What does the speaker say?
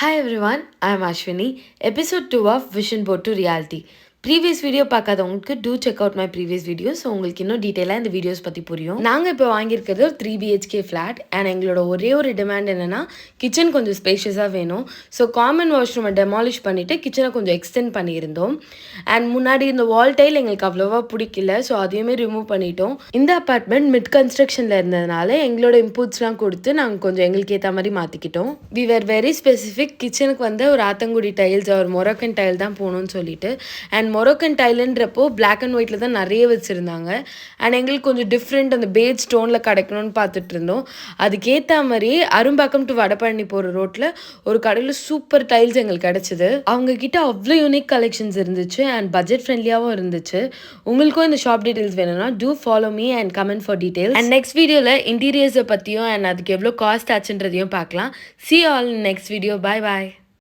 Hi everyone, I am Ashwini. Episode 2 of Vision Board to Reality. Previous video பார்க்காதவங்களுக்கு to check out my previous video. So உங்களுக்கு இன்னும் டீட்டெயிலாக இந்த videos பற்றி புரியும். நாங்கள் இப்போ வாங்கியிருக்கிறது ஒரு 3 BHK ஃப்ளாட். அண்ட் எங்களோட ஒரே ஒரு டிமாண்ட் என்னென்னா கிச்சன் கொஞ்சம் ஸ்பேஷியஸாக வேணும். ஸோ காமன் வாஷ்ரூமை டெமாலிஷ் பண்ணிவிட்டு கிச்சனை கொஞ்சம் எக்ஸ்டெண்ட் பண்ணியிருந்தோம். அண்ட் முன்னாடி இந்த வால் டைல் எங்களுக்கு அவ்வளோவா பிடிக்கல. ஸோ அதையுமே ரிமூவ் பண்ணிட்டோம். இந்த அப்பார்ட்மெண்ட் மிட் கன்ஸ்ட்ரக்ஷனில் இருந்ததுனால எங்களோட இன்புட்ஸ்லாம் கொடுத்து நாங்கள் கொஞ்சம் எங்களுக்கு ஏற்ற மாதிரி மாற்றிக்கிட்டோம். We were very specific. கிச்சனுக்கு வந்து ஒரு ஆத்தங்குடி டைல்ஸ் ஒரு மொரோக்கன் டைல் தான் போகணும்னு சொல்லிட்டு. அண்ட் மொரோக்கன் டைலுன்றப்போ பிளாக் அண்ட் ஒயிட்டில் தான் நிறைய வச்சுருந்தாங்க. அண்ட் எங்களுக்கு கொஞ்சம் டிஃப்ரெண்ட் அந்த பேஜ் ஸ்டோனில் கிடைக்கணும்னு பார்த்துட்டு இருந்தோம். அதுக்கேற்ற மாதிரி அரும்பாக்கம் டு வடபழனி போகிற ரோட்டில் ஒரு கடையில் சூப்பர் டைல்ஸ் எங்களுக்கு கிடச்சிது. அவங்கக்கிட்ட அவ்வளோ யூனிக் கலெக்ஷன்ஸ் இருந்துச்சு அண்ட் பட்ஜெட் ஃப்ரெண்ட்லியாகவும் இருந்துச்சு. உங்களுக்கும் இந்த ஷாப் டீட்டெயில்ஸ் வேணும்னா do follow me and comment for details. And next வீடியோவில் இன்டீரியர்ஸை பற்றியும் அண்ட் அதுக்கு எவ்வளோ காஸ்ட் ஆச்சுன்றதையும் பார்க்கலாம். See you all in next video. Bye bye.